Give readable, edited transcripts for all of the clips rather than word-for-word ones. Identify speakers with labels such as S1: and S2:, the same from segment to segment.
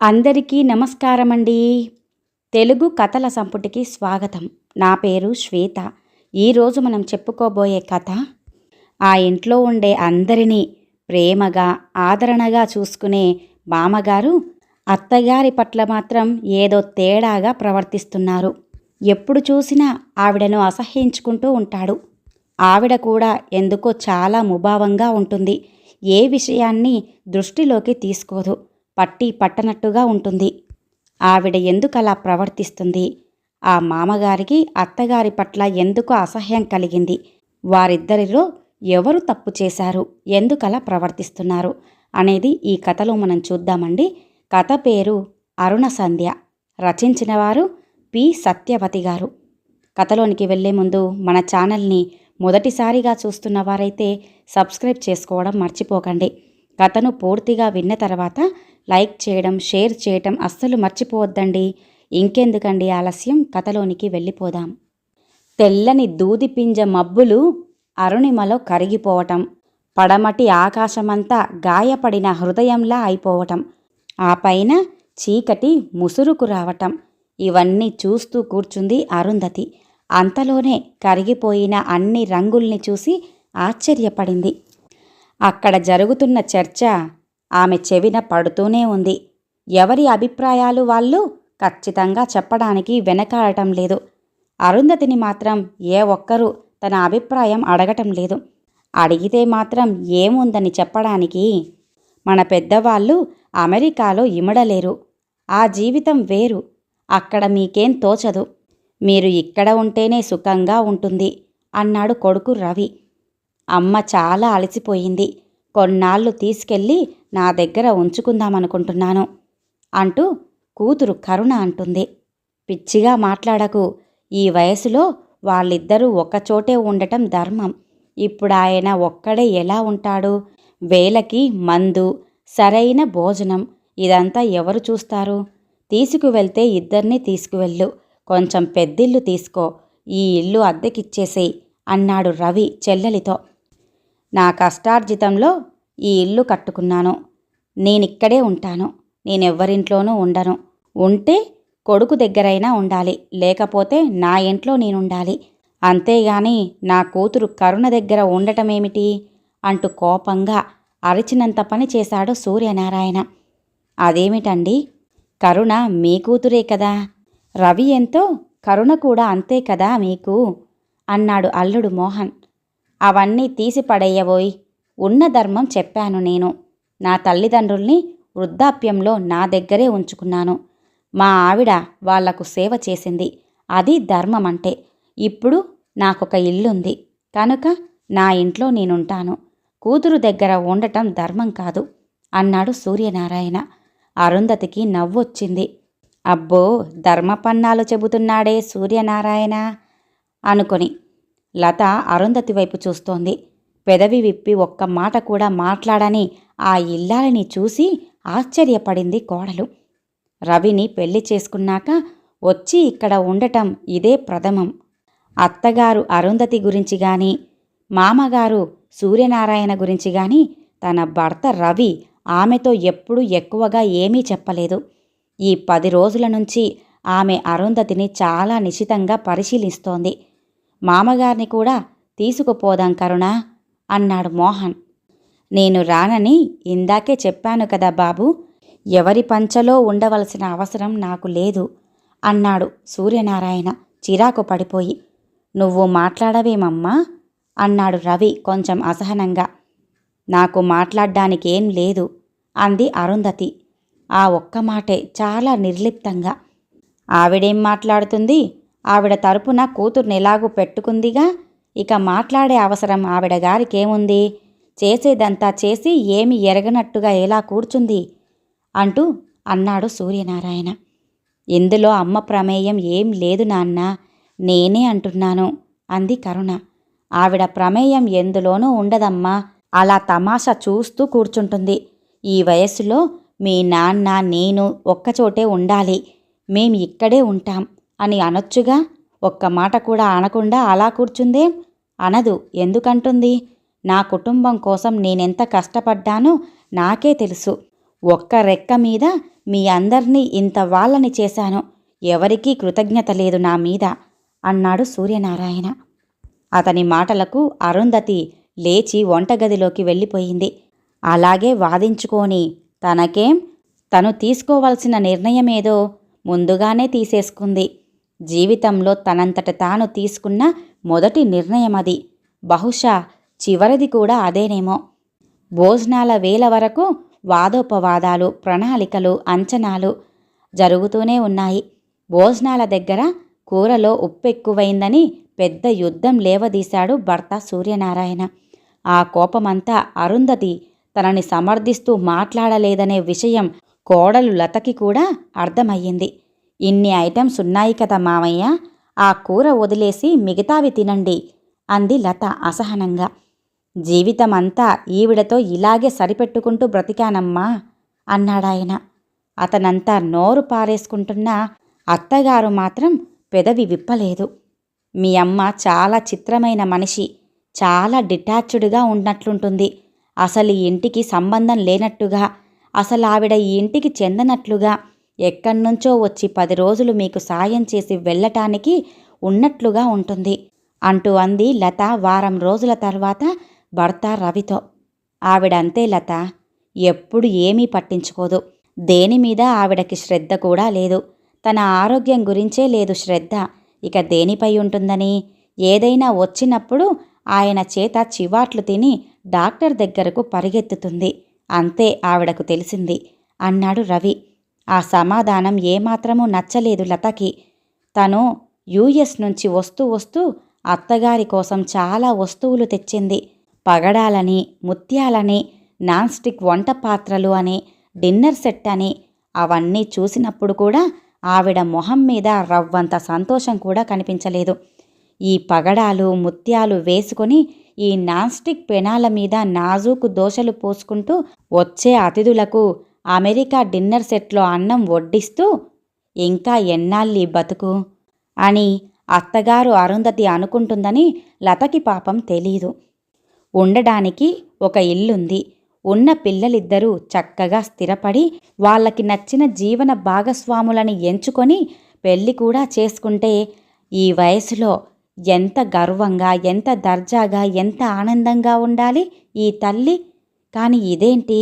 S1: అందరికీ నమస్కారమండి. తెలుగు కథల సంపుటికి స్వాగతం. నా పేరు శ్వేత. ఈరోజు మనం చెప్పుకోబోయే కథ ఆ ఇంట్లో ఉండే అందరినీ ప్రేమగా ఆదరణగా చూసుకునే మామగారు అత్తగారి పట్ల మాత్రం ఏదో తేడాగా ప్రవర్తిస్తున్నారు. ఎప్పుడు చూసినా ఆవిడను అసహ్యించుకుంటూ ఉంటాడు. ఆవిడ కూడా ఎందుకో చాలా ముభావంగా ఉంటుంది. ఏ విషయాన్ని దృష్టిలోకి తీసుకోదు. పట్టి పట్టనట్టుగా ఉంటుంది. ఆవిడ ఎందుకలా ప్రవర్తిస్తుంది? ఆ మామగారికి అత్తగారి పట్ల ఎందుకు అసహ్యం కలిగింది? వారిద్దరిలో ఎవరు తప్పు చేశారు? ఎందుకలా ప్రవర్తిస్తున్నారు అనేది ఈ కథలో మనం చూద్దామండి. కథ పేరు అరుణ సంధ్య. రచించిన వారు పి సత్యవతి గారు. కథలోనికి వెళ్లే ముందు మన ఛానల్ని మొదటిసారిగా చూస్తున్న వారైతే సబ్స్క్రైబ్ చేసుకోవడం మర్చిపోకండి. కథను పూర్తిగా విన్న తర్వాత లైక్ చేయడం, షేర్ చేయటం అస్సలు మర్చిపోవద్దండి. ఇంకెందుకండి ఆలస్యం, కథలోనికి వెళ్ళిపోదాం. తెల్లని దూదిపింజ మబ్బులు అరుణిమలో కరిగిపోవటం, పడమటి ఆకాశమంతా గాయపడిన హృదయంలా అయిపోవటం, ఆ పైన చీకటి ముసురుకు రావటం, ఇవన్నీ చూస్తూ కూర్చుంది అరుంధతి. అంతలోనే కరిగిపోయిన అన్ని రంగుల్ని చూసి ఆశ్చర్యపడింది. అక్కడ జరుగుతున్న చర్చ ఆమె చెవిన పడుతూనే ఉంది. ఎవరి అభిప్రాయాలు వాళ్ళు ఖచ్చితంగా చెప్పడానికి వెనకాడటం లేదు. అరుంధతిని మాత్రం ఏ ఒక్కరూ తన అభిప్రాయం అడగటం లేదు. అడిగితే మాత్రం ఏముందని చెప్పడానికి? మన పెద్దవాళ్ళు అమెరికాలో ఇమడలేరు. ఆ జీవితం వేరు. అక్కడ మీకేం తోచదు. మీరు ఇక్కడ ఉంటేనే సుఖంగా ఉంటుంది అన్నాడు కొడుకు రవి. అమ్మ చాలా అలసిపోయింది. కొన్నాళ్ళు తీసుకెళ్ళి నా దగ్గర ఉంచుకుందామనుకుంటున్నాను అంటూ కూతురు కరుణ అంటుంది. పిచ్చిగా మాట్లాడకు. ఈ వయసులో వాళ్ళిద్దరూ ఒకచోటే ఉండటం ధర్మం. ఇప్పుడు ఆయన ఒక్కడే ఎలా ఉంటాడు? వేళకి మందు, సరైన భోజనం, ఇదంతా ఎవరు చూస్తారు? తీసుకువెళ్తే ఇద్దరినీ తీసుకువెళ్ళు. కొంచెం పెద్దిల్లు తీసుకో. ఈ ఇల్లు అద్దెకిచ్చేసేయ్ అన్నాడు రవి చెల్లెలితో. నా కష్టార్జితంలో ఈ ఇల్లు కట్టుకున్నాను. నేనిక్కడే ఉంటాను. నేనెవ్వరింట్లోనూ ఉండను. ఉంటే కొడుకు దగ్గరైనా ఉండాలి. లేకపోతే నా ఇంట్లో నేనుండాలి. అంతేగాని నా కూతురు కరుణ దగ్గర ఉండటమేమిటి అంటూ కోపంగా అరిచినంత పని చేశాడు సూర్యనారాయణ. అదేమిటండి? కరుణ మీ కూతురే కదా. రవి ఎంతో కరుణ కూడా అంతే కదా మీకు అన్నాడు అల్లుడు మోహన్. అవన్నీ తీసి పడేయబోయ్. ఉన్న ధర్మం చెప్పాను నేను. నా తల్లిదండ్రుల్ని వృద్ధాప్యంలో నా దగ్గరే ఉంచుకున్నాను. మా ఆవిడ వాళ్లకు సేవ చేసింది. అది ధర్మం అంటే. ఇప్పుడు నాకొక ఇల్లుంది కనుక నా ఇంట్లో నేనుంటాను. కూతురు దగ్గర ఉండటం ధర్మం కాదు అన్నాడు సూర్యనారాయణ. అరుంధతికి నవ్వొచ్చింది. అబ్బో, ధర్మపన్నాలు చెబుతున్నాడే సూర్యనారాయణ అనుకొని. లత అరుంధతి వైపు చూస్తోంది. పెదవి విప్పి ఒక్క మాట కూడా మాట్లాడని ఆ ఇల్లాలని చూసి ఆశ్చర్యపడింది కోడలు. రవిని పెళ్లి చేసుకున్నాక వచ్చి ఇక్కడ ఉండటం ఇదే ప్రథమం. అత్తగారు అరుంధతి గురించి గాని, మామగారు సూర్యనారాయణ గురించి గాని తన భర్త రవి ఆమెతో ఎప్పుడూ ఎక్కువగా ఏమీ చెప్పలేదు. ఈ 10 రోజుల నుంచి ఆమె అరుంధతిని చాలా నిశితంగా పరిశీలిస్తోంది. మామగారిని కూడా తీసుకుపోదాం కరుణా అన్నాడు మోహన్. నేను రానని ఇందాకే చెప్పాను కదా బాబు. ఎవరి పంచలో ఉండవలసిన అవసరం నాకు లేదు అన్నాడు సూర్యనారాయణ చిరాకు పడిపోయి. నువ్వు మాట్లాడవేమమ్మా అన్నాడు రవి కొంచెం అసహనంగా. నాకు మాట్లాడ్డానికేం లేదు అంది అరుంధతి. ఆ ఒక్క మాటే చాలా నిర్లిప్తంగా. ఆవిడేం మాట్లాడుతుంది? ఆవిడ తరపున కూతుర్ని ఎలాగూ పెట్టుకుందిగా. ఇక మాట్లాడే అవసరం ఆవిడ గారికేముంది? చేసేదంతా చేసి ఏమి ఎరగనట్టుగా ఎలా కూర్చుంది అంటూ అన్నాడు సూర్యనారాయణ. ఇందులో అమ్మ ప్రమేయం ఏం లేదు నాన్న, నేనే అంటున్నాను అంది కరుణ. ఆవిడ ప్రమేయం ఎందులోనూ ఉండదమ్మా. అలా తమాషా చూస్తూ కూర్చుంటుంది. ఈ వయస్సులో మీ నాన్న నేను ఒక్కచోటే ఉండాలి, మేం ఇక్కడే ఉంటాం అని అనొచ్చుగా. ఒక్క మాట కూడా అనకుండా అలా కూర్చుందేం? అనదు. ఎందుకంటుంది? నా కుటుంబం కోసం నేనెంత కష్టపడ్డానో నాకే తెలుసు. ఒక్క రెక్క మీద మీ అందర్నీ ఇంత వాళ్ళని చేశాను, ఎవరికీ కృతజ్ఞత లేదు నా మీద అన్నాడు సూర్యనారాయణ. అతని మాటలకు అరుంధతి లేచి వంటగదిలోకి వెళ్ళిపోయింది. అలాగే వాదించుకొని తనకేం, తను తీసుకోవలసిన నిర్ణయమేదో ముందుగానే తీసేసుకుంది. జీవితంలో తనంతట తాను తీసుకున్న మొదటి నిర్ణయమది. బహుశా చివరిది కూడా అదేనేమో. భోజనాల వేళ వరకు వాదోపవాదాలు, ప్రణాళికలు, అంచనాలు జరుగుతూనే ఉన్నాయి. భోజనాల దగ్గర కూరలో ఉప్పెక్కువైందని పెద్ద యుద్ధం లేవదీశాడు భర్త సూర్యనారాయణ. ఆ కోపమంతా అరుంధతి తనని సమర్థిస్తూ మాట్లాడలేదనే విషయం కోడలు లతకి కూడా అర్థమయ్యింది. ఇన్ని ఐటమ్స్ ఉన్నాయి కదా మామయ్య, ఆ కూర వదిలేసి మిగతావి తినండి అంది లత అసహనంగా. జీవితమంతా ఈవిడతో ఇలాగే సరిపెట్టుకుంటూ బ్రతికానమ్మా అన్నాడాయన. అతనంతా నోరు పారేసుకుంటున్నా అత్తగారు మాత్రం పెదవి విప్పలేదు. మీ అమ్మ చాలా చిత్రమైన మనిషి, చాలా డిటాచ్డ్గా ఉన్నట్లుంటుంది. అసలు ఈ ఇంటికి సంబంధం లేనట్టుగా, అసలు ఆవిడ ఈ ఇంటికి చెందనట్లుగా, ఎక్కడ్నుంచో వచ్చి 10 రోజులు మీకు సాయం చేసి వెళ్ళటానికి ఉన్నట్లుగా ఉంటుంది అంటూ అంది లత వారం రోజుల తర్వాత భర్త రవితో. ఆవిడంతే లత, ఎప్పుడు ఏమీ పట్టించుకోదు. దేనిమీద ఆవిడకి శ్రద్ధ కూడా లేదు. తన ఆరోగ్యం గురించే లేదు శ్రద్ధ, ఇక దేనిపై ఉంటుందని? ఏదైనా వచ్చినప్పుడు ఆయన చేత చివాట్లు తిని డాక్టర్ దగ్గరకు పరిగెత్తుతుంది, అంతే ఆవిడకు తెలిసింది అన్నాడు రవి. ఆ సమాధానం ఏమాత్రమూ నచ్చలేదు లతకి. తను యుఎస్ నుంచి వస్తూ వస్తూ అత్తగారి కోసం చాలా వస్తువులు తెచ్చింది. పగడాలని, ముత్యాలని, నాన్ స్టిక్ వంట పాత్రలు అని, డిన్నర్ సెట్ అని. అవన్నీ చూసినప్పుడు కూడా ఆవిడ మొహం మీద రవ్వంత సంతోషం కూడా కనిపించలేదు. ఈ పగడాలు, ముత్యాలు వేసుకొని ఈ నాన్ స్టిక్ పెనాల మీద నాజూకు దోశలు పోసుకుంటూ వచ్చే అతిథులకు అమెరికా డిన్నర్ సెట్లో అన్నం వడ్డిస్తూ ఇంకా ఎన్నాళ్ళీ బతుకు అని అత్తగారు అరుంధతి అనుకుంటుందని లతకి పాపం తెలీదు. ఉండడానికి ఒక ఇల్లుంది. ఉన్న పిల్లలిద్దరూ చక్కగా స్థిరపడి వాళ్ళకి నచ్చిన జీవన భాగస్వాములని ఎంచుకొని పెళ్లి కూడా చేసుకుంటే ఈ వయసులో ఎంత గర్వంగా, ఎంత దర్జాగా, ఎంత ఆనందంగా ఉండాలి ఈ తల్లి. కాని ఇదేంటి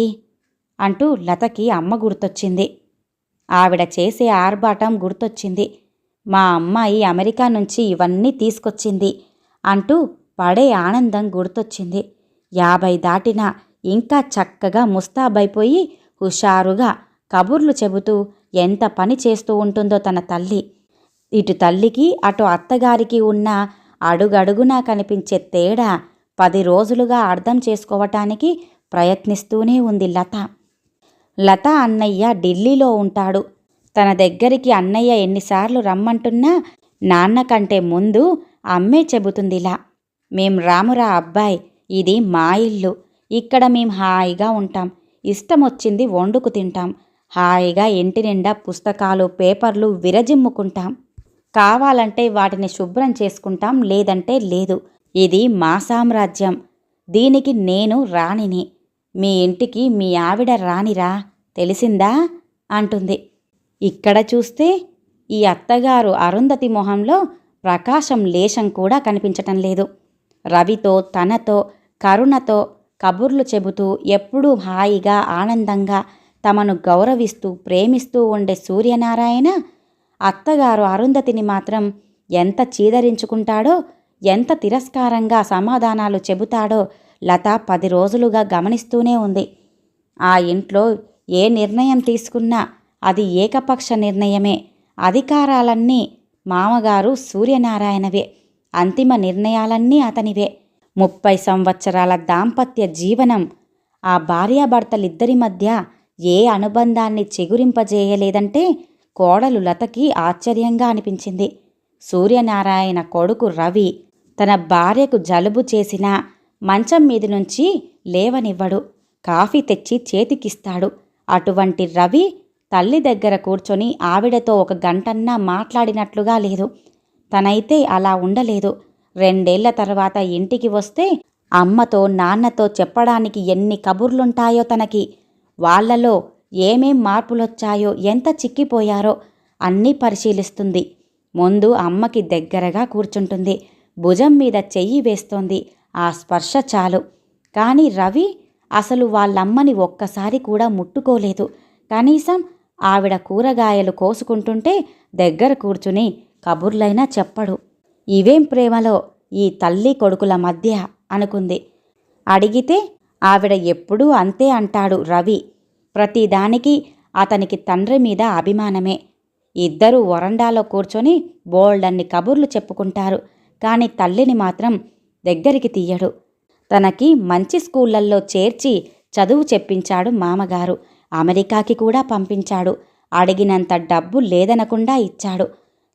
S1: అంటూ లతకి అమ్మ గుర్తొచ్చింది. ఆవిడ చేసే ఆర్భాటం గుర్తొచ్చింది. మా అమ్మాయి అమెరికా నుంచి ఇవన్నీ తీసుకొచ్చింది అంటూ పడే ఆనందం గుర్తొచ్చింది. 50 దాటినా ఇంకా చక్కగా ముస్తాబైపోయి హుషారుగా కబుర్లు చెబుతూ ఎంత పని చేస్తూ ఉంటుందో తన తల్లి. ఇటు తల్లికి అటు అత్తగారికి ఉన్న అడుగడుగునా కనిపించే తేడా 10 రోజులుగా అర్థం చేసుకోవటానికి ప్రయత్నిస్తూనే ఉంది లత. లత అన్నయ్య ఢిల్లీలో ఉంటాడు. తన దగ్గరికి అన్నయ్య ఎన్నిసార్లు రమ్మంటున్నా నాన్న కంటే ముందు అమ్మే చెబుతుందిలా, మేం రామురా అబ్బాయ్, ఇది మా ఇల్లు, ఇక్కడ మేం హాయిగా ఉంటాం, ఇష్టమొచ్చింది వండుకు తింటాం, హాయిగా ఇంటి నిండా పుస్తకాలు, పేపర్లు విరజిమ్ముకుంటాం, కావాలంటే వాటిని శుభ్రం చేసుకుంటాం, లేదంటే లేదు. ఇది మా సామ్రాజ్యం, దీనికి నేను రాణిని, మీ ఇంటికి మీ ఆవిడ రాణిరా, తెలిసిందా అంటుంది. ఇక్కడ చూస్తే ఈ అత్తగారు అరుంధతి మొహంలో ప్రకాశం లేశం కూడా కనిపించటం లేదు. రవితో, తనతో, కరుణతో కబుర్లు చెబుతూ ఎప్పుడూ హాయిగా, ఆనందంగా తమను గౌరవిస్తూ ప్రేమిస్తూ ఉండే సూర్యనారాయణ అత్తగారు అరుంధతిని మాత్రం ఎంత చీదరించుకుంటాడో, ఎంత తిరస్కారంగా సమాధానాలు చెబుతాడో లత 10 రోజులుగా గమనిస్తూనే ఉంది. ఆ ఇంట్లో ఏ నిర్ణయం తీసుకున్నా అది ఏకపక్ష నిర్ణయమే. అధికారాలన్నీ మామగారు సూర్యనారాయణవే, అంతిమ నిర్ణయాలన్నీ అతనివే. 30 సంవత్సరాల దాంపత్య జీవనం ఆ భార్యాభర్తలిద్దరి మధ్య ఏ అనుబంధాన్ని చిగురింపజేయలేదంటే కోడలు లతకి ఆశ్చర్యంగా అనిపించింది. సూర్యనారాయణ కొడుకు రవి తన భార్యకు జలుబు చేసినా మంచం మీది నుంచి లేవనివ్వడు, కాఫీ తెచ్చి చేతికిస్తాడు. అటువంటి రవి తల్లి దగ్గర కూర్చొని ఆవిడతో 1 గంటన్నా మాట్లాడినట్లుగా లేదు. తనైతే అలా ఉండలేదు. 2 ఏళ్ల తర్వాత ఇంటికి వస్తే అమ్మతో, నాన్నతో చెప్పడానికి ఎన్ని కబుర్లుంటాయో తనకి. వాళ్లలో ఏమేం మార్పులొచ్చాయో, ఎంత చిక్కిపోయారో అన్నీ పరిశీలిస్తుంది. ముందు అమ్మకి దగ్గరగా కూర్చుంటుంది. భుజం మీద చెయ్యి వేస్తోంది. ఆ స్పర్శ చాలు. కానీ రవి అసలు వాళ్ళమ్మని ఒక్కసారి కూడా ముట్టుకోలేదు. కనీసం ఆవిడ కూరగాయలు కోసుకుంటుంటే దగ్గర కూర్చుని కబుర్లైనా చెప్పడు. ఇవేం ప్రేమలో ఈ తల్లి కొడుకుల మధ్య అనుకుంది. అడిగితే ఆవిడ ఎప్పుడూ అంతే అంటాడు రవి. ప్రతిదానికి అతనికి తండ్రి మీద అభిమానమే. ఇద్దరూ వరండాలో కూర్చొని బోల్డన్ని కబుర్లు చెప్పుకుంటారు. కాని తల్లిని మాత్రం దగ్గరికి తీయడు. తనకి మంచి స్కూళ్ళల్లో చేర్చి చదువు చెప్పించాడు మామగారు. అమెరికాకి కూడా పంపించాడు. అడిగినంత డబ్బు లేదనకుండా ఇచ్చాడు.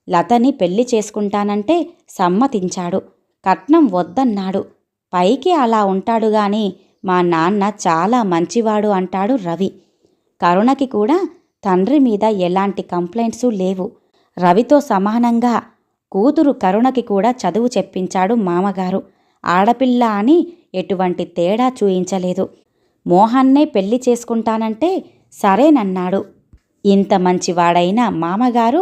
S1: లతని పెళ్లి చేసుకుంటానంటే సమ్మతించాడు. కట్నం వద్దన్నాడు. పైకి అలా ఉంటాడు గాని మా నాన్న చాలా మంచివాడు అంటాడు రవి. కరుణకి కూడా తండ్రి మీద ఎలాంటి కంప్లైంట్సు లేవు. రవితో సమానంగా కూతురు కరుణకి కూడా చదువు చెప్పించాడు మామగారు. ఆడపిల్ల అని ఎటువంటి తేడా చూయించలేదు. మోహన్నే పెళ్లి చేసుకుంటానంటే సరేనన్నాడు. ఇంత మంచివాడైన మామగారు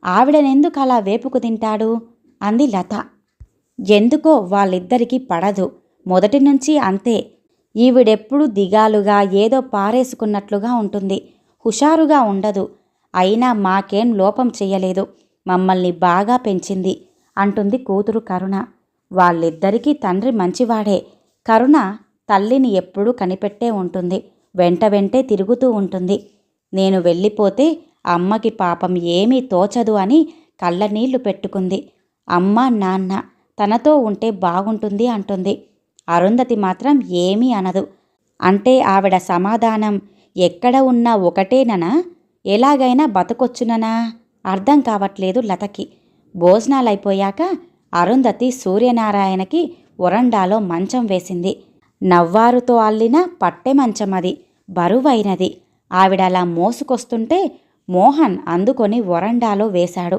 S1: ఆవిడనెందుకు అలా వేపుకు తింటాడు అంది లత. ఎందుకో వాళ్ళిద్దరికీ పడదు. మొదటి నుంచి అంతే. ఈవిడెప్పుడు దిగాలుగా ఏదో పారేసుకున్నట్లుగా ఉంటుంది. హుషారుగా ఉండదు. అయినా మాకేం లోపం చెయ్యలేదు. మమ్మల్ని బాగా పెంచింది అంటుంది కూతురు కరుణ. వాళ్ళిద్దరికీ తండ్రి మంచివాడే. కరుణ తల్లిని ఎప్పుడూ కనిపెట్టే ఉంటుంది. వెంట వెంటే తిరుగుతూ ఉంటుంది. నేను వెళ్ళిపోతే అమ్మకి పాపం ఏమీ తోచదు అని కళ్ళనీళ్లు పెట్టుకుంది. అమ్మ నాన్న తనతో ఉంటే బాగుంటుంది అంటుంది. అరుంధతి మాత్రం ఏమీ అనదు. అంటే ఆవిడ సమాధానం ఎక్కడ ఉన్నా ఒకటేననా? ఎలాగైనా బతకొచ్చుననా? అర్థం కావట్లేదు లతకి. భోజనాలైపోయాక అరుంధతి సూర్యనారాయణకి వరండాలో మంచం వేసింది. నవ్వారుతో అల్లిన పట్టె మంచమది. బరువైనది. ఆవిడలా మోసుకొస్తుంటే మోహన్ అందుకొని వరండాలో వేశాడు.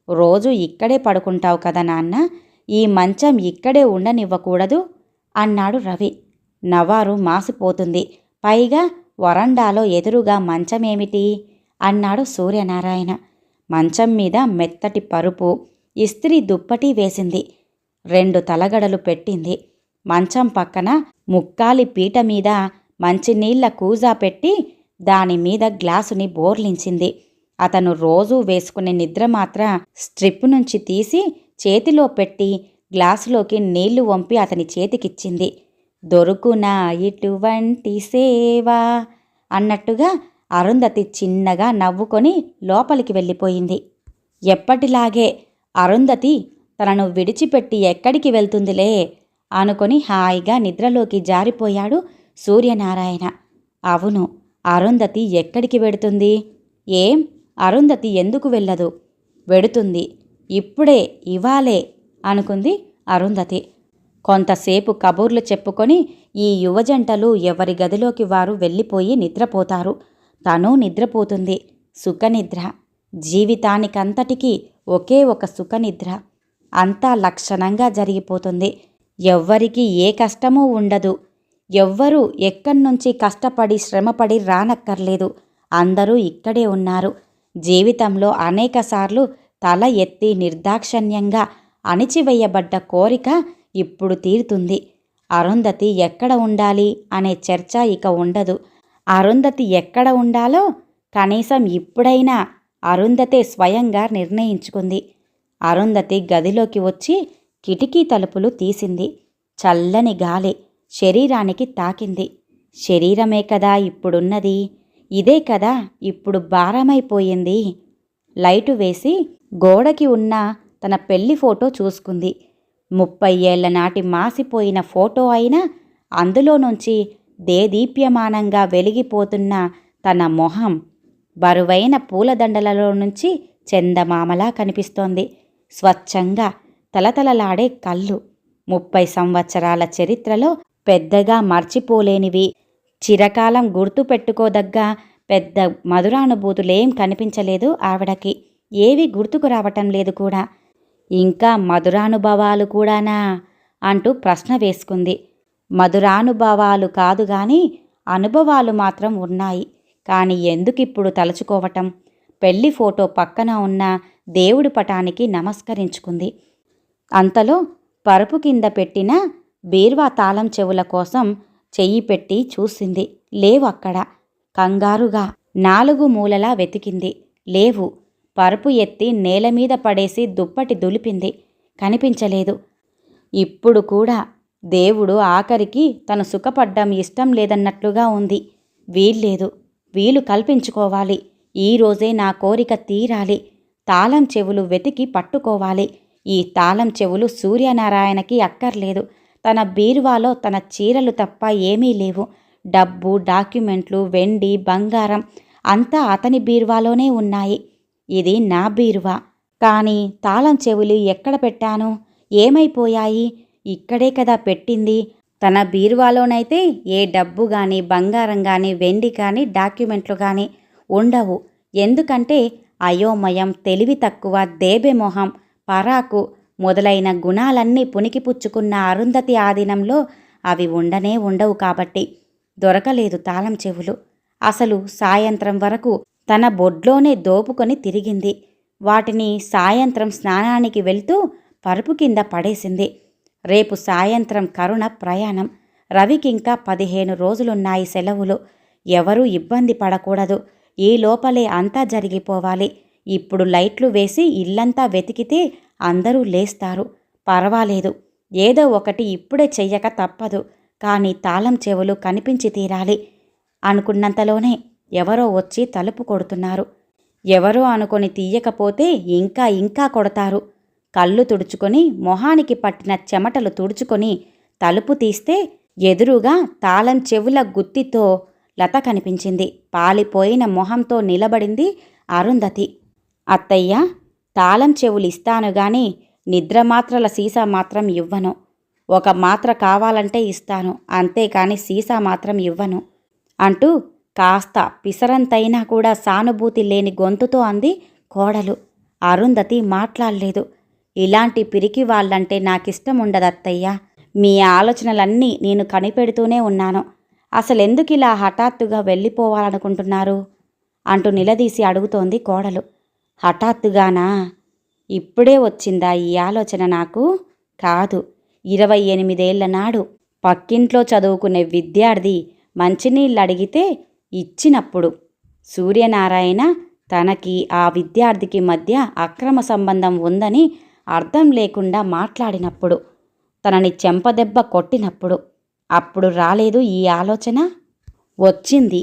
S1: రోజు ఇక్కడే పడుకుంటావు కదా నాన్న, ఈ మంచం ఇక్కడే ఉండనివ్వకూడదు అన్నాడు రవి. నవారు మాసిపోతుంది. పైగా వరండాలో ఎదురుగా మంచమేమిటి అన్నాడు సూర్యనారాయణ. మంచం మీద మెత్తటి పరుపు, ఇస్త్రీ దుప్పటి వేసింది. 2 తలగడలు పెట్టింది. మంచం పక్కన ముక్కాలి పీట మీద మంచినీళ్ల కూజా పెట్టి దానిమీద గ్లాసుని బోర్లించింది. అతను రోజూ వేసుకునే నిద్రమాత్ర స్ట్రిప్ నుంచి తీసి చేతిలో పెట్టి గ్లాసులోకి నీళ్లు వంపి అతని చేతికిచ్చింది. దొరుకునా ఇటువంటి సేవా అన్నట్టుగా అరుంధతి చిన్నగా నవ్వుకొని లోపలికి వెళ్ళిపోయింది. ఎప్పటిలాగే అరుంధతి తనను విడిచిపెట్టి ఎక్కడికి వెళ్తుందిలే అనుకొని హాయిగా నిద్రలోకి జారిపోయాడు సూర్యనారాయణ. అవును, అరుంధతి ఎక్కడికి వెడుతుంది? ఏం, అరుంధతి ఎందుకు వెళ్ళదు? వెడుతుంది. ఇప్పుడే, ఇవాళే అనుకుంది అరుంధతి. కొంతసేపు కబుర్లు చెప్పుకొని ఈ యువజంటలు ఎవరి గదిలోకి వారు వెళ్ళిపోయి నిద్రపోతారు. తను నిద్రపోతుంది. సుఖనిద్ర. జీవితానికంతటికీ ఒకే ఒక సుఖనిద్ర. అంతా లక్షణంగా జరిగిపోతుంది. ఎవ్వరికీ ఏ కష్టమూ ఉండదు. ఎవ్వరూ ఎక్కడ్నుంచి కష్టపడి శ్రమపడి రానక్కర్లేదు. అందరూ ఇక్కడే ఉన్నారు. జీవితంలో అనేకసార్లు తల ఎత్తి నిర్దాక్షణ్యంగా అణిచివేయబడ్డ కోరిక ఇప్పుడు తీరుతుంది. అరుంధతి ఎక్కడ ఉండాలి అనే చర్చ ఇక ఉండదు. అరుంధతి ఎక్కడ ఉండాలో కనీసం ఇప్పుడైనా అరుంధతే స్వయంగా నిర్ణయించుకుంది. అరుంధతి గదిలోకి వచ్చి కిటికీ తలుపులు తీసింది. చల్లని గాలి శరీరానికి తాకింది. శరీరమే కదా ఇప్పుడున్నది. ఇదే కదా ఇప్పుడు భారమైపోయింది. లైటు వేసి గోడకి ఉన్న తన పెళ్లి ఫోటో చూసుకుంది. 30 ఏళ్ల నాటి మాసిపోయిన ఫోటో అయినా అందులో నుంచి దేదీప్యమానంగా వెలిగిపోతున్న తన మొహం బరువైన పూలదండలలో నుంచి చందమామలా కనిపిస్తోంది. స్వచ్ఛంగా తలతలలాడే కళ్ళు. 30 సంవత్సరాల చరిత్రలో పెద్దగా మర్చిపోలేనివి, చిరకాలం గుర్తుపెట్టుకోదగ్గ పెద్ద మధురానుభూతులేం కనిపించలేదు ఆవిడకి. ఏవి గుర్తుకు రావటం లేదు కూడా. ఇంకా మధురానుభవాలు కూడానా అంటూ ప్రశ్న వేసుకుంది. మధురానుభవాలు కాదు గాని అనుభవాలు మాత్రం ఉన్నాయి. కాని ఎందుకిప్పుడు తలుచుకోవటం? పెళ్లి ఫోటో పక్కన ఉన్న దేవుడి పటానికి నమస్కరించుకుంది. అంతలో పరుపు కింద పెట్టిన బీర్వా తాళం చెవుల కోసం చెయ్యి పెట్టి చూసింది. లేవు అక్కడ. కంగారుగా 4 మూలలా వెతికింది. లేవు. పరుపు ఎత్తి నేలమీద పడేసి దుప్పటి దులిపింది. కనిపించలేదు. ఇప్పుడు కూడా దేవుడు ఆఖరికి తను సుఖపడ్డం ఇష్టం లేదన్నట్లుగా ఉంది. వీల్లేదు. వీలు కల్పించుకోవాలి. ఈరోజే నా కోరిక తీరాలి. తాళం చెవులు వెతికి పట్టుకోవాలి. ఈ తాళం చెవులు సూర్యనారాయణకి అక్కర్లేదు. తన బీరువాలో తన చీరలు తప్ప ఏమీ లేవు. డబ్బు, డాక్యుమెంట్లు, వెండి, బంగారం అంతా అతని బీరువాలోనే ఉన్నాయి. ఇది నా బీరువా. కానీ తాళం చెవులు ఎక్కడ పెట్టాను? ఏమైపోయాయి? ఇక్కడే కదా పెట్టింది. తన బీరువాలోనైతే ఏ డబ్బు గాని, బంగారం గాని, వెండి కానీ, డాక్యుమెంట్లు కానీ ఉండవు. ఎందుకంటే అయోమయం, తెలివి తక్కువ, దేబెమొహం, పరాకు మొదలైన గుణాలన్నీ పుణికిపుచ్చుకున్న అరుంధతి ఆధీనంలో అవి ఉండనే ఉండవు కాబట్టి. దొరకలేదు తాళం చెవులు. అసలు సాయంత్రం వరకు తన బొడ్లోనే దోపుకొని తిరిగింది. వాటిని సాయంత్రం స్నానానికి వెళ్తూ పరుపు కింద పడేసింది. రేపు సాయంత్రం కరుణ ప్రయాణం. రవికింకా 15 రోజులున్నాయి సెలవులు. ఎవరూ ఇబ్బంది పడకూడదు. ఈ లోపలే అంతా జరిగిపోవాలి. ఇప్పుడు లైట్లు వేసి ఇల్లంతా వెతికితే అందరూ లేస్తారు. పర్వాలేదు. ఏదో ఒకటి ఇప్పుడే చెయ్యక తప్పదు. కానీ తాళం చెవులు కనిపించి తీరాలి. అనుకున్నంతలోనే ఎవరో వచ్చి తలుపు కొడుతున్నారు. ఎవరో అనుకొని తీయకపోతే ఇంకా ఇంకా కొడతారు. కళ్ళు తుడుచుకొని మొహానికి పట్టిన చెమటలు తుడుచుకొని తలుపు తీస్తే ఎదురుగా తాళం చెవుల గుత్తితో లత కనిపించింది. పాలిపోయిన మొహంతో నిలబడింది అరుంధతి. అత్తయ్య, తాళం చెవులు ఇస్తాను గాని నిద్రమాత్రల సీసా మాత్రం ఇవ్వను. ఒక మాత్ర కావాలంటే ఇస్తాను, అంతేకాని సీసా మాత్రం ఇవ్వను అంటూ కాస్త పిసరంతైనా కూడా సానుభూతి లేని గొంతుతో అంది కోడలు. అరుంధతి మాట్లాడలేదు. ఇలాంటి పిరికి వాళ్ళంటే నాకిష్టం ఉండదత్తయ్య. మీ ఆలోచనలన్నీ నేను కనిపెడుతూనే ఉన్నాను. అసలెందుకిలా హఠాత్తుగా వెళ్ళిపోవాలనుకుంటున్నారు అంటూ నిలదీసి అడుగుతోంది కోడలు. హఠాత్తుగానా? ఇప్పుడే వచ్చిందా ఈ ఆలోచన నాకు? కాదు, 28 నాడు పక్కింట్లో చదువుకునే విద్యార్థి మంచినీళ్ళడిగితే ఇచ్చినప్పుడు. సూర్యనారాయణ తనకి ఆ విద్యార్థికి మధ్య అక్రమ సంబంధం ఉందని అర్థం లేకుండా మాట్లాడినప్పుడు, తనని చెంపదెబ్బ కొట్టినప్పుడు. అప్పుడు రాలేదు ఈ ఆలోచన? వచ్చింది.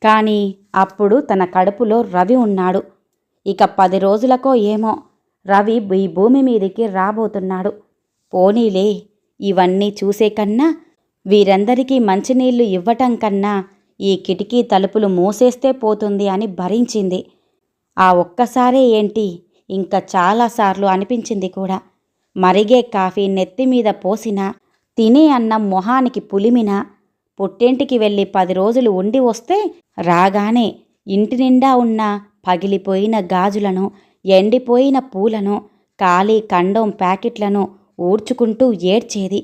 S1: కానీ అప్పుడు తన కడుపులో రవి ఉన్నాడు. ఇక 10 రోజులకో ఏమో రవి ఈ భూమి మీదికి రాబోతున్నాడు. పోనీలే, ఇవన్నీ చూసే కన్నా వీరందరికీ మంచినీళ్లు ఇవ్వటం కన్నా ఈ కిటికీ తలుపులు మూసేస్తే పోతుంది అని భరించింది. ఆ ఒక్కసారే ఏంటి, ఇంకా చాలాసార్లు అనిపించింది కూడా. మరిగే కాఫీ నెత్తిమీద పోసినా, తినే అన్నం మొహానికి పులిమినా, పుట్టింటికి వెళ్ళి 10 రోజులు ఉండి వస్తే రాగానే ఇంటి నిండా ఉన్న పగిలిపోయిన గాజులను, ఎండిపోయిన పూలను, ఖాళీ కండోం ప్యాకెట్లను ఊడ్చుకుంటూ ఏడ్చేది.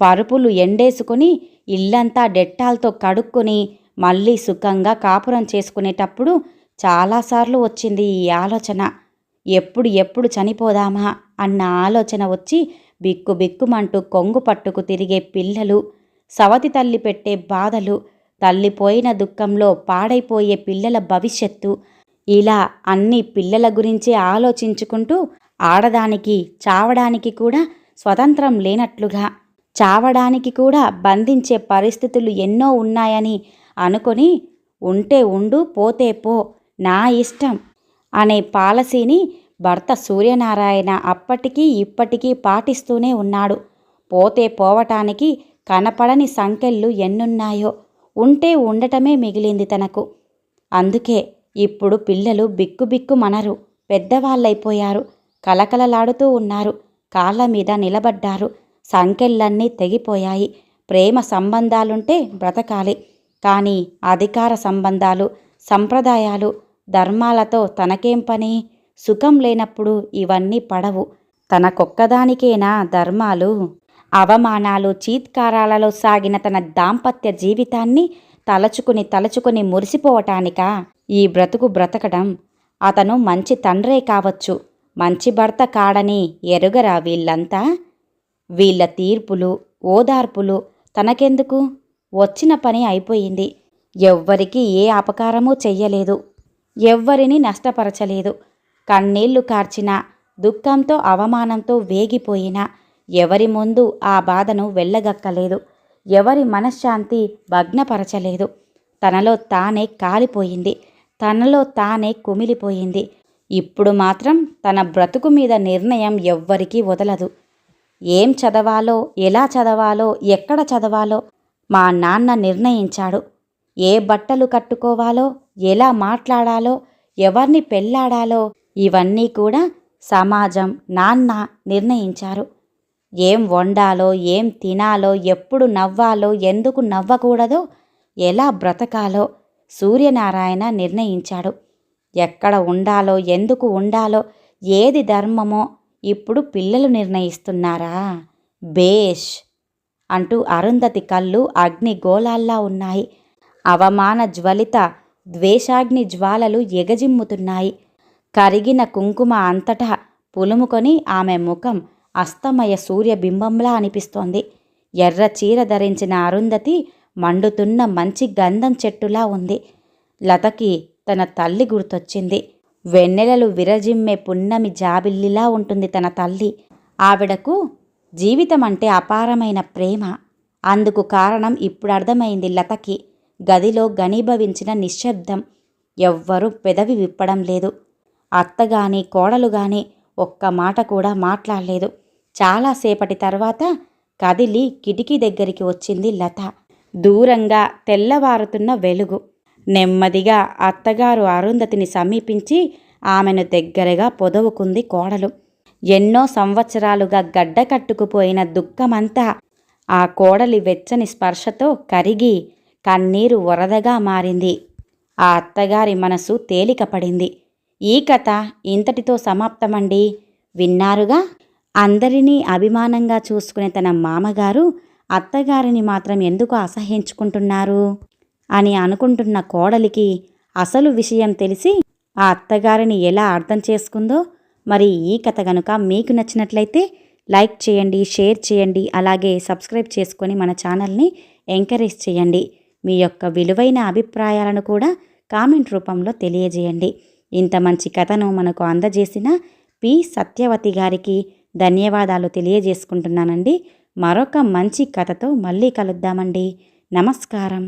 S1: పరుపులు ఎండేసుకొని ఇల్లంతా డెట్టాల్తో కడుక్కొని మళ్ళీ సుఖంగా కాపురం చేసుకునేటప్పుడు చాలాసార్లు వచ్చింది ఈ ఆలోచన. ఎప్పుడు చనిపోదామా అన్న ఆలోచన వచ్చి బిక్కుబిక్కుమంటూ కొంగు పట్టుకు తిరిగే పిల్లలు, సవతి తల్లి పెట్టే బాధలు, తల్లిపోయిన దుఃఖంలో పాడైపోయే పిల్లల భవిష్యత్తు, ఇలా అన్ని పిల్లల గురించే ఆలోచించుకుంటూ ఆడదానికి చావడానికి కూడా స్వతంత్రం లేనట్లుగా, చావడానికి కూడా బంధించే పరిస్థితులు ఎన్నో ఉన్నాయని అనుకొని ఉంటే ఉండు, పోతే పో, నా ఇష్టం అనే పాలసీని భర్త సూర్యనారాయణ అప్పటికీ ఇప్పటికీ పాటిస్తూనే ఉన్నాడు. పోతే పోవటానికి కనపడని సంకెళ్ళు ఎన్నున్నాయో. ఉంటే ఉండటమే మిగిలింది తనకు. అందుకే ఇప్పుడు పిల్లలు బిక్కుబిక్కుమనరు. పెద్దవాళ్ళైపోయారు. కలకలలాడుతూ ఉన్నారు. కాళ్ళ మీద నిలబడ్డారు. సంకెళ్ళన్నీ తెగిపోయాయి. ప్రేమ సంబంధాలుంటే బ్రతకాలి. కానీ అధికార సంబంధాలు, సంప్రదాయాలు, ధర్మాలతో తనకేం పని? సుఖం లేనప్పుడు ఇవన్నీ పడవు. తనకొక్కదానికేనా ధర్మాలు? అవమానాలు, చీత్కారాలలో సాగిన తన దాంపత్య జీవితాన్ని తలచుకుని మురిసిపోవటానికా ఈ బ్రతుకు బ్రతకడం? అతను మంచి తండ్రే కావచ్చు, మంచి భర్త కాడని ఎరుగరా వీళ్ళంతా? వీళ్ళ తీర్పులు, ఓదార్పులు తనకెందుకు? వచ్చిన పని అయిపోయింది. ఎవ్వరికీ ఏ అపకారమూ చెయ్యలేదు, ఎవ్వరినీ నష్టపరచలేదు. కన్నీళ్లు కార్చినా, దుఃఖంతో అవమానంతో వేగిపోయినా ఎవరి ముందు ఆ బాధను వెళ్ళగక్కలేదు. ఎవరి మనశ్శాంతి భగ్నపరచలేదు. తనలో తానే కాలిపోయింది, తనలో తానే కుమిలిపోయింది. ఇప్పుడు మాత్రం తన బ్రతుకు మీద నిర్ణయం ఎవ్వరికీ వదలదు. ఏం చదవాలో, ఎలా చదవాలో, ఎక్కడ చదవాలో మా నాన్న నిర్ణయించాడు. ఏ బట్టలు కట్టుకోవాలో, ఎలా మాట్లాడాలో, ఎవర్ని పెళ్లాడాలో ఇవన్నీ కూడా సమాజం, నాన్న నిర్ణయించారు. ఏం వండాలో, ఏం తినాలో, ఎప్పుడు నవ్వాలో, ఎందుకు నవ్వకూడదో, ఎలా బ్రతకాలో సూర్యనారాయణ నిర్ణయించాడు. ఎక్కడ ఉండాలో, ఎందుకు ఉండాలో, ఏది ధర్మమో ఇప్పుడు పిల్లలు నిర్ణయిస్తున్నారా? బేష్ అంటూ అరుంధతి కళ్ళు అగ్నిగోళాల్లా ఉన్నాయి. అవమాన జ్వలిత ద్వేషాగ్ని జ్వాలలు ఎగజిమ్ముతున్నాయి. కరిగిన కుంకుమ అంతటా పులుముకొని ఆమె ముఖం అస్తమయ సూర్యబింబంలా అనిపిస్తోంది. ఎర్ర చీర ధరించిన అరుంధతి మండుతున్న మంచి గంధం చెట్టులా ఉంది. లతకి తన తల్లి గుర్తొచ్చింది. వెన్నెలలు విరజిమ్మే పున్నమి జాబిల్లిలా ఉంటుంది తన తల్లి. ఆవిడకు జీవితం అంటే అపారమైన ప్రేమ. అందుకు కారణం ఇప్పుడు అర్థమైంది లతకి. గదిలో ఘనీభవించిన నిశ్శబ్దం. ఎవ్వరూ పెదవి విప్పడం లేదు. అత్తగాని కోడలుగాని ఒక్క మాట కూడా మాట్లాడలేదు. చాలాసేపటి తర్వాత కదిలి కిటికీ దగ్గరికి వచ్చింది లత. దూరంగా తెల్లవారుతున్న వెలుగు. నెమ్మదిగా అత్తగారు అరుంధతిని సమీపించి ఆమెను దగ్గరగా పొదవుకుంది కోడలు. ఎన్నో సంవత్సరాలుగా గడ్డ కట్టుకుపోయిన దుఃఖమంతా ఆ కోడలి వెచ్చని స్పర్శతో కరిగి కన్నీరు వరదగా మారింది. ఆ అత్తగారి మనసు తేలికపడింది. ఈ కథ ఇంతటితో సమాప్తమండి. విన్నారుగా? అందరినీ అభిమానంగా చూసుకునే తన మామగారు అత్తగారిని మాత్రం ఎందుకు అసహ్యించుకుంటున్నారు అని అనుకుంటున్న కోడలికి అసలు విషయం తెలిసి ఆ అత్తగారిని ఎలా అర్థం చేసుకుందో. మరి ఈ కథ గనుక మీకు నచ్చినట్లయితే లైక్ చేయండి, షేర్ చేయండి, అలాగే సబ్స్క్రైబ్ చేసుకొని మన ఛానల్ని ఎంకరేజ్ చేయండి. మీ యొక్క విలువైన అభిప్రాయాలను కూడా కామెంట్ రూపంలో తెలియజేయండి. ఇంత మంచి కథను మనకు అందజేసిన పి సత్యవతి గారికి ధన్యవాదాలు తెలియజేసుకుంటున్నానండి. మరొక మంచి కథతో మళ్ళీ కలుద్దామండి. నమస్కారం.